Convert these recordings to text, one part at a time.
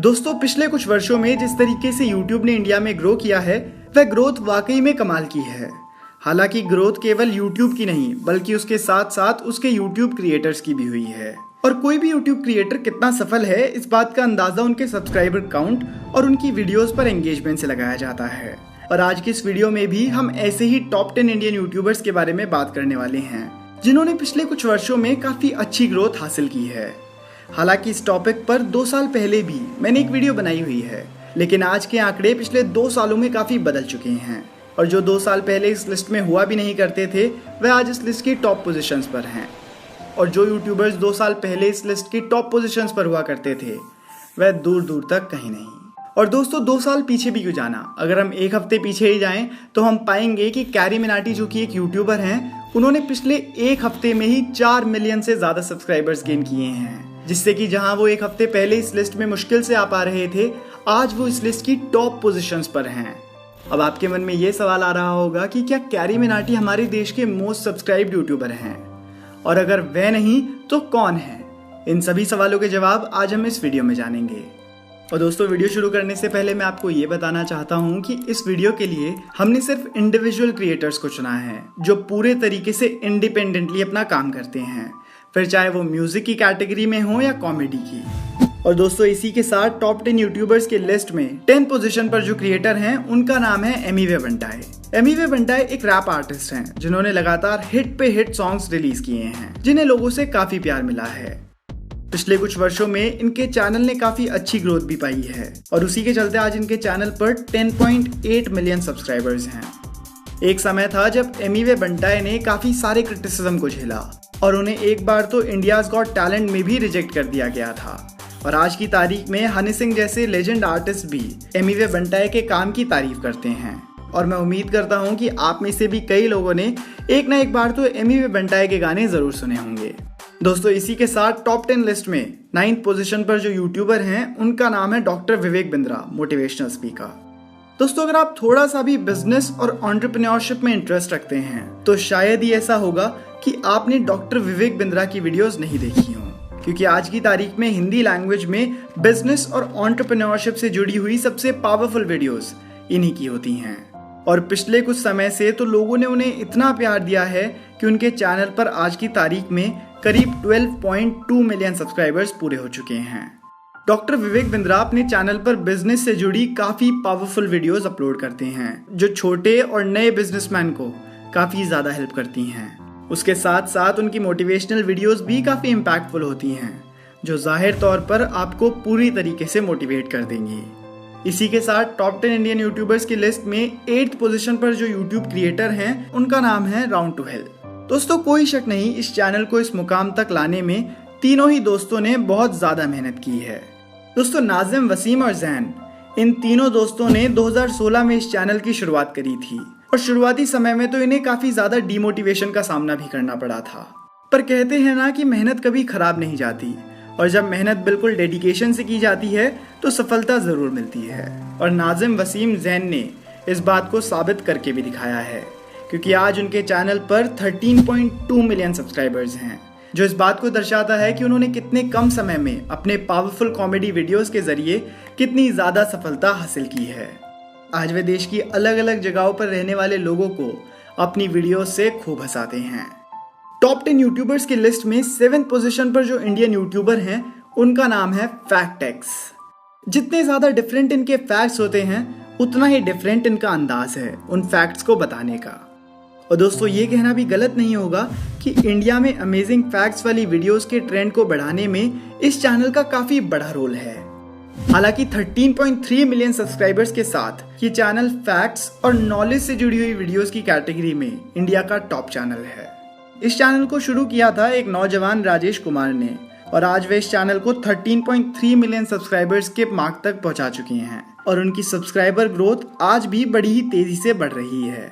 दोस्तों पिछले कुछ वर्षों में जिस तरीके से YouTube ने इंडिया में ग्रो किया है वह ग्रोथ वाकई में कमाल की है। हालांकि ग्रोथ केवल YouTube की नहीं बल्कि उसके साथ साथ उसके YouTube क्रिएटर्स की भी हुई है। और कोई भी YouTube क्रिएटर कितना सफल है इस बात का अंदाजा उनके सब्सक्राइबर काउंट और उनकी वीडियोस पर एंगेजमेंट से लगाया जाता है। और आज की इस वीडियो में भी हम ऐसे ही टॉप 10 इंडियन यूट्यूबर्स के बारे में बात करने वाले हैं जिन्होंने पिछले कुछ वर्षों में काफी अच्छी ग्रोथ हासिल की है। हालांकि इस टॉपिक पर 2 साल पहले भी मैंने एक वीडियो बनाई हुई है, लेकिन आज के आंकड़े पिछले 2 सालों में काफी बदल चुके हैं और जो 2 साल पहले इस लिस्ट में हुआ भी नहीं करते थे वह आज इस लिस्ट की टॉप पोजीशंस पर हैं। और जो यूट्यूबर्स 2 साल पहले इस लिस्ट की टॉप पोजीशंस पर हुआ करते थे वह दूर दूर तक कहीं नहीं। और दोस्तों 2 साल पीछे भी क्यों जाना, अगर हम एक हफ्ते पीछे ही जाएं तो हम पाएंगे कि कैरी मिनाटी जो कि एक यूट्यूबर हैं, उन्होंने पिछले एक हफ्ते में ही 4 मिलियन से ज्यादा सब्सक्राइबर्स गेन किए हैं, जिससे कि जहां वो एक हफ्ते पहले इस लिस्ट में मुश्किल से आ पा रहे थे आज वो इस लिस्ट की टॉप पोजीशंस पर हैं। अब आपके मन में ये सवाल आ रहा होगा कि क्या कैरी मिनाटी हमारे देश के मोस्ट सब्सक्राइब्ड यूट्यूबर हैं, और अगर वह नहीं तो कौन है? इन सभी सवालों के जवाब आज हम इस वीडियो में जानेंगे। और दोस्तों वीडियो शुरू करने से पहले मैं आपको ये बताना चाहता हूँ कि इस वीडियो के लिए हमने सिर्फ इंडिविजुअल क्रिएटर्स को चुना है जो पूरे तरीके से इंडिपेंडेंटली अपना काम करते हैं, फिर चाहे वो म्यूजिक की कैटेगरी में हो या कॉमेडी की। और दोस्तों इसी के साथ टॉप 10 यूट्यूबर्स के लिस्ट में 10 पोजीशन पर जो क्रिएटर हैं उनका नाम है एमीवे बंटाई। एमीवे बंटाई एक रैप आर्टिस्ट हैं जिन्होंने लगातार हिट पे हिट सॉन्ग्स रिलीज किए हैं जिन्हें लोगों से काफी प्यार मिला है। पिछले कुछ वर्षों में इनके चैनल ने काफी अच्छी ग्रोथ भी पाई है और उसी के चलते आज इनके चैनल पर 10.8 मिलियन सब्सक्राइबर्स हैं। एक समय था जब एमीवे बंटाई ने काफी सारे क्रिटिसिज्म को झेला और उन्हें एक बार तो इंडियाज गॉट टैलेंट में भी रिजेक्ट कर दिया गया था। और आज की तारीख में हनी सिंह जैसे लेजेंड आर्टिस्ट भी एमीवे बंटाई के काम की तारीफ करते हैं। और मैं उम्मीद करता हूं कि आप में से भी कई लोगों ने एक ना एक बार तो एमीवे बंटाई के गाने जरूर सुने होंगे। दोस्तों इसी के साथ टॉप 10 लिस्ट में 9th पोजीशन पर जो यूट्यूबर हैं उनका नाम है doctor Vivek Bindra, motivational speaker. दोस्तों अगर आप थोड़ा सा भी बिजनेस और एंटरप्रेन्योरशिप में इंटरेस्ट रखते हैं तो शायद ही ऐसा होगा कि आपने डॉक्टर विवेक बिंद्रा की वीडियोस नहीं देखी हों, क्योंकि आज की तारीख में हिंदी लैंग्वेज में बिजनेस और एंटरप्रेन्योरशिप से जुड़ी हुई सबसे पावरफुल वीडियोस इन्हीं की होती हैं। और पिछले कुछ समय से तो लोगों ने उन्हें इतना प्यार दिया है कि उनके चैनल पर आज की तारीख में करीब 12.2 मिलियन सब्सक्राइबर्स पूरे हो चुके हैं। डॉक्टर विवेक बिंद्रा अपने चैनल पर बिजनेस से जुड़ी काफी पावरफुल वीडियोस अपलोड करते हैं जो छोटे और नए बिजनेसमैन को काफी ज्यादा हेल्प करती हैं। उसके साथ साथ उनकी मोटिवेशनल वीडियोस भी काफी इम्पैक्टफुल होती हैं जो जाहिर तौर पर आपको पूरी तरीके से मोटिवेट कर देंगी। इसी के साथ टॉप 10 इंडियन यूट्यूबर्स की लिस्ट में 8th पोजीशन पर जो यूट्यूब क्रिएटर हैं उनका नाम है राउंड टू हेल। दोस्तों कोई शक नहीं इस चैनल को इस मुकाम तक लाने में तीनों ही दोस्तों ने बहुत ज्यादा मेहनत की है। दोस्तों नाजिम, वसीम और जैन, इन तीनों दोस्तों ने 2016 में इस चैनल की शुरुआत करी थी और शुरुआती समय में तो इन्हें काफी ज्यादा डिमोटिवेशन का सामना भी करना पड़ा था। पर कहते हैं ना कि मेहनत कभी खराब नहीं जाती, और जब मेहनत बिल्कुल डेडिकेशन से की जाती है तो सफलता जरूर मिलती है। और नाजिम, वसीम, जैन ने इस बात को साबित करके भी दिखाया है, क्योंकि आज उनके चैनल पर 13.2 मिलियन सब्सक्राइबर्स हैं, जो इस बात को दर्शाता है कि उन्होंने कितने कम समय में अपने पावरफुल कॉमेडी वीडियोस के जरिए कितनी ज्यादा सफलता हासिल की है। आज वे देश की अलग अलग जगहों पर रहने वाले लोगों को अपनी वीडियोस से खूब हंसाते हैं। टॉप 10 यूट्यूबर्स की लिस्ट में 7th पोजीशन पर जो इंडियन यूट्यूबर हैं उनका नाम है फैक्टेक्स। जितने ज्यादा डिफरेंट इनके फैक्ट्स होते हैं उतना ही डिफरेंट इनका अंदाज है उन फैक्ट्स को बताने का। और दोस्तों ये कहना भी गलत नहीं होगा कि इंडिया में अमेजिंग फैक्ट्स वाली वीडियोस के ट्रेंड को बढ़ाने में इस चैनल का काफी बड़ा रोल है। हालांकि 13.3 मिलियन सब्सक्राइबर्स के साथ ये चैनल फैक्ट्स और नॉलेज से जुड़ी हुई वीडियोस की कैटेगरी में इंडिया का टॉप चैनल है। इस चैनल को शुरू किया था एक नौजवान राजेश कुमार ने और आज वे इस चैनल को 13.3 मिलियन सब्सक्राइबर्स के मार्क तक पहुंचा चुके हैं और उनकी सब्सक्राइबर ग्रोथ आज भी बड़ी ही तेजी से बढ़ रही है।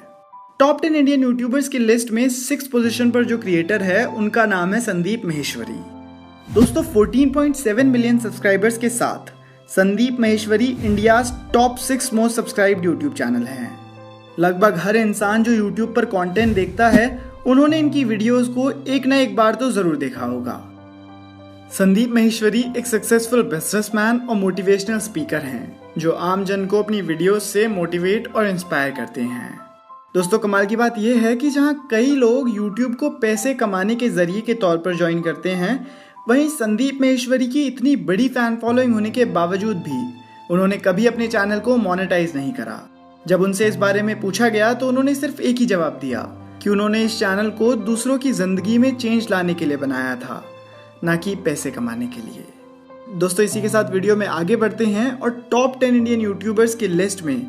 टॉप 10 इंडियन यूट्यूबर्स की लिस्ट में 6th पोजीशन पर जो क्रिएटर है उनका नाम है संदीप महेश्वरी। दोस्तों 14.7 मिलियन सब्सक्राइबर्स के साथ Sandeep Maheshwari India top 6 most subscribed YouTube channel हैं। लगभग हर इंसान जो यूट्यूब पर कंटेंट देखता है उन्होंने इनकी वीडियोस को एक ना एक बार तो जरूर देखा होगा। संदीप माहेश्वरी एक सक्सेसफुल बिजनेसमैन और मोटिवेशनल स्पीकर हैं जो आम जन को अपनी वीडियोस से मोटिवेट और इंस्पायर करते हैं। दोस्तों, कमाल की बात यह है कि जहां कई लोग YouTube को पैसे कमाने के जरिए के तौर पर ज्वाइन करते हैं, वहीं संदीप माहेश्वरी की इतनी बड़ी फैन फॉलोइंग होने के बावजूद भी उन्होंने कभी अपने चैनल को मोनेटाइज नहीं करा। जब उनसे इस बारे में पूछा गया तो उन्होंने सिर्फ एक ही जवाब दिया कि उन्होंने इस चैनल को दूसरों की जिंदगी में चेंज लाने के लिए बनाया था, ना कि पैसे कमाने के लिए। दोस्तों, इसी के साथ वीडियो में आगे बढ़ते हैं और टॉप 10 इंडियन यूट्यूबर्स की लिस्ट में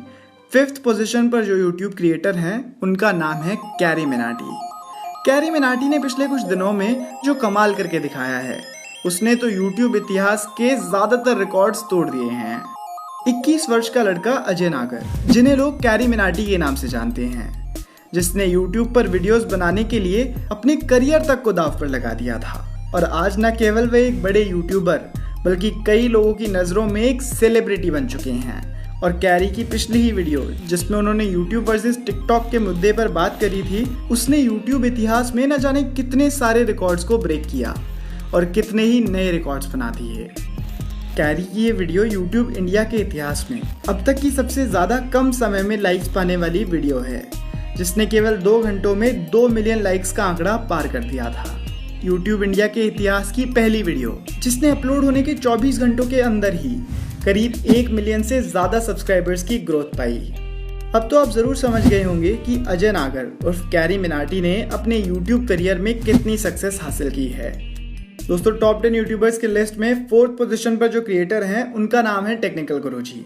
5th पोजीशन पर जो यूट्यूब क्रिएटर हैं उनका नाम है कैरी मिनाटी। कैरी मिनाटी ने पिछले कुछ दिनों में जो कमाल करके दिखाया है, उसने तो यूट्यूब इतिहास के ज्यादातर रिकॉर्ड्स तोड़ दिए हैं। 21 वर्ष का लड़का अजय नागर, जिन्हें लोग कैरी मिनाटी के नाम से जानते हैं, जिसने यूट्यूब पर वीडियोस बनाने के लिए अपने करियर तक को दांव पर लगा दिया था। और आज न केवल वे एक बड़े यूट्यूबर बल्कि कई लोगों की नज़रों में एक सेलिब्रिटी बन चुके हैं। और कैरी की पिछली ही वीडियो जिसमें उन्होंने यूट्यूब वर्सेस टिकटॉक के मुद्दे पर बात करी थी, उसने यूट्यूब इतिहास में न जाने कितने सारे रिकॉर्ड्स को ब्रेक किया और कितने ही नए रिकॉर्ड्स बना दिए। कैरी की ये वीडियो यूट्यूब इंडिया के इतिहास में अब तक की सबसे ज़्यादा कम समय में लाइक्स पाने वाली वीडियो है, जिसने केवल 2 घंटों में 2 मिलियन लाइक्स का आंकड़ा पार कर दिया था। यूट्यूब इंडिया के इतिहास की पहली वीडियो जिसने अपलोड होने के 24 घंटों के अंदर ही करीब 1 मिलियन से ज़्यादा सब्सक्राइबर्स की ग्रोथ पाई। अब तो आप ज़रूर समझ गए होंगे कि अजय नागर उर्फ कैरी मिनाटी ने अपने यूट्यूब करियर में कितनी सक्सेस हासिल की है। दोस्तों, टॉप 10 यूट्यूबर्स की लिस्ट में 4th पोजीशन पर जो क्रिएटर हैं उनका नाम है टेक्निकल गुरुजी।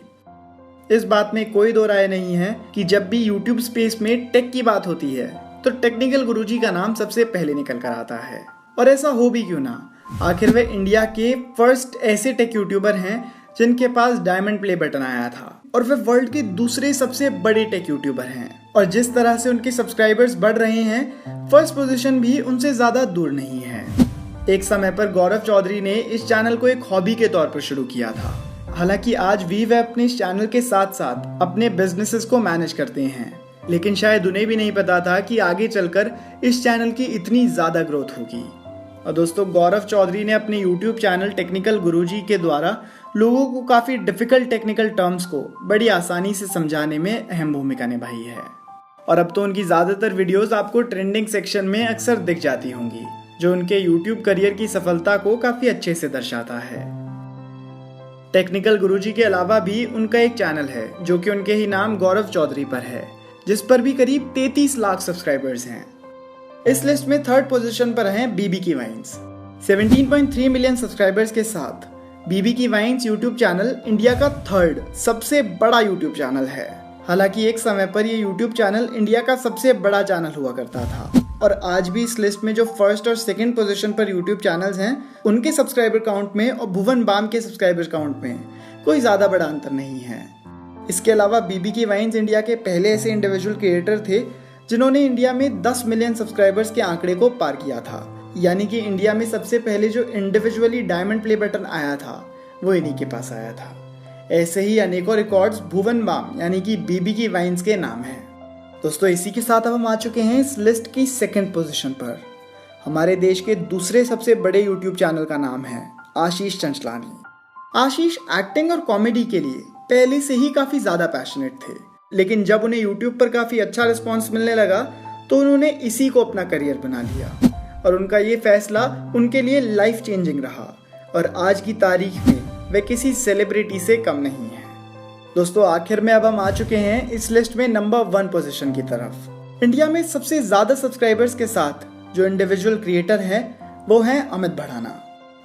इस बात में कोई दो राय नहीं है कि जब भी यूट्यूब स्पेस में टेक की बात होती है तो टेक्निकल गुरुजी का नाम सबसे पहले निकल कर आता है। और ऐसा हो भी क्यों ना, आखिर वे इंडिया के फर्स्ट ऐसे टेक यूट्यूबर हैं जिनके पास डायमंड प्ले बटन आया था, और वे वर्ल्ड के दूसरे सबसे बड़े टेक यूट्यूबर हैं। और जिस तरह से उनके सब्सक्राइबर्स बढ़ रहे हैं, फर्स्ट पोजीशन भी उनसे ज्यादा दूर नहीं है। एक समय पर गौरव चौधरी ने इस चैनल को एक हॉबी के तौर पर शुरू किया था। हालांकि आज भी वे अपने इस चैनल के साथ साथ अपने बिजनेसेस को मैनेज करते हैं, लेकिन शायद उन्हें भी नहीं पता था कि आगे चलकर इस चैनल की इतनी ज्यादा ग्रोथ होगी। और दोस्तों, गौरव चौधरी ने अपने YouTube चैनल टेक्निकल गुरुजी के द्वारा लोगों को काफ़ी डिफिकल्ट टेक्निकल टर्म्स को बड़ी आसानी से समझाने में अहम भूमिका निभाई है। और अब तो उनकी ज़्यादातर वीडियोस आपको ट्रेंडिंग सेक्शन में अक्सर दिख जाती होंगी, जो उनके YouTube करियर की सफलता को काफ़ी अच्छे से दर्शाता है। टेक्निकल गुरुजी के अलावा भी उनका एक चैनल है जो कि उनके ही नाम गौरव चौधरी पर है, जिस पर भी करीब 33 लाख सब्सक्राइबर्स हैं। इस लिस्ट में 3rd पोजीशन पर हैं बीबी की वाइन्स। 17.3 मिलियन सब्सक्राइबर्स के साथ बीबी की वाइन्स यूट्यूब चैनल इंडिया का 3rd सबसे बड़ा यूट्यूब चैनल है। हालांकि एक समय पर यह यूट्यूब चैनल इंडिया का सबसे बड़ा चैनल हुआ करता था, और आज भी इस लिस्ट में जो 1st और 2nd पोजीशन पर यूट्यूब चैनल्स हैं, उनके सब्सक्राइबर काउंट में और भुवन बाम के सब्सक्राइबर काउंट में कोई ज़्यादा बड़ा अंतर नहीं है। इसके अलावा बीबी की वाइन्स इंडिया के पहले ऐसे इंडिविजुअल क्रिएटर थे जिन्होंने इंडिया में 10 मिलियन सब्सक्राइबर्स के आंकड़े को पार किया था। यानी कि इंडिया में सबसे पहले जो इंडिविजुअली डायमंड प्ले बटन आया था वो इन्हीं के पास आया था। ऐसे ही अनेकों रिकॉर्ड्स भुवन बाम यानी कि बीबी की वाइन्स के नाम हैं। दोस्तों, इसी के साथ अब हम आ चुके हैं इस लिस्ट की 2nd पोजीशन पर। हमारे देश के दूसरे सबसे बड़े यूट्यूब चैनल का नाम है आशीष चंचलानी। आशीष एक्टिंग और कॉमेडी के लिए पहले से ही काफ़ी ज़्यादा पैशनेट थे, लेकिन जब उन्हें YouTube पर काफ़ी अच्छा रिस्पॉन्स मिलने लगा तो उन्होंने इसी को अपना करियर बना लिया, और उनका ये फैसला उनके लिए लाइफ चेंजिंग रहा। और आज की तारीख में वे किसी सेलिब्रिटी से कम नहीं है। दोस्तों, आखिर में अब हम आ चुके हैं इस लिस्ट में नंबर 1 पोजीशन की तरफ। इंडिया में सबसे ज़्यादा सब्सक्राइबर्स के साथ जो इंडिविजुअल क्रिएटर हैं वो हैं अमित भड़ाना।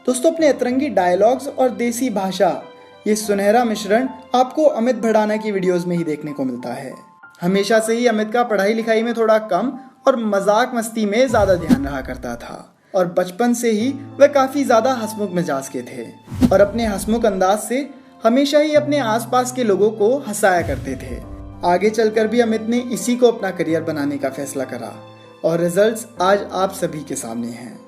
दोस्तों, अपने अतरंगी डायलॉग्स और देसी भाषा, ये सुनहरा मिश्रण आपको अमित भड़ाना की वीडियोस में ही देखने को मिलता है। हमेशा से ही अमित का पढ़ाई लिखाई में थोड़ा कम और मजाक मस्ती में ज़्यादा ध्यान रहा करता था, और बचपन से ही वह काफ़ी ज़्यादा हंसमुख मिजाज के थे और अपने हंसमुख अंदाज से हमेशा ही अपने आसपास के लोगों को हंसाया करते थे। आगे चलकर भी अमित ने इसी को अपना करियर बनाने का फैसला करा, और रिजल्ट्स आज आप सभी के सामने हैं।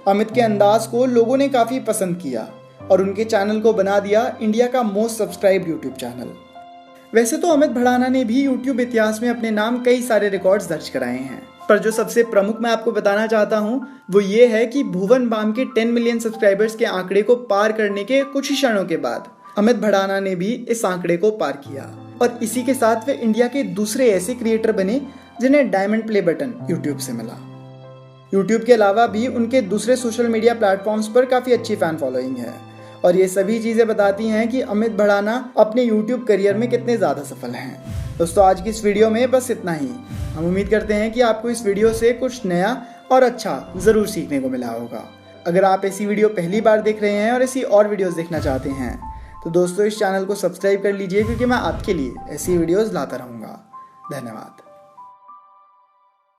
अमित के अंदाज को लोगों ने काफ़ी पसंद किया और उनके चैनल को बना दिया इंडिया का मोस्ट सब्सक्राइब्ड यूट्यूब चैनल। वैसे तो अमित भड़ाना ने भी यूट्यूब इतिहास में अपने नाम कई सारे रिकॉर्ड्स दर्ज कराए हैं, पर जो सबसे प्रमुख मैं आपको बताना चाहता हूँ वो ये है कि भुवन बाम के 10 मिलियन सब्सक्राइबर्स के आंकड़े को पार करने के कुछ ही क्षणों के बाद अमित भड़ाना ने भी इस आंकड़े को पार किया और इसी के साथ वे इंडिया के दूसरे ऐसे क्रिएटर बने जिन्हें डायमंड प्ले बटन यूट्यूब से मिला। यूट्यूब के अलावा भी उनके दूसरे सोशल मीडिया प्लेटफॉर्म्स पर काफ़ी अच्छी फैन फॉलोइंग है और ये सभी चीज़ें बताती हैं कि अमित भड़ाना अपने यूट्यूब करियर में कितने ज़्यादा सफल हैं। दोस्तों आज की इस वीडियो में बस इतना ही। हम उम्मीद करते हैं कि आपको इस वीडियो से कुछ नया और अच्छा ज़रूर सीखने को मिला होगा। अगर आप ऐसी वीडियो पहली बार देख रहे हैं और ऐसी और वीडियोस देखना चाहते हैं तो दोस्तों इस चैनल को सब्सक्राइब कर लीजिए, क्योंकि मैं आपके लिए ऐसी वीडियोस लाता रहूँगा। धन्यवाद।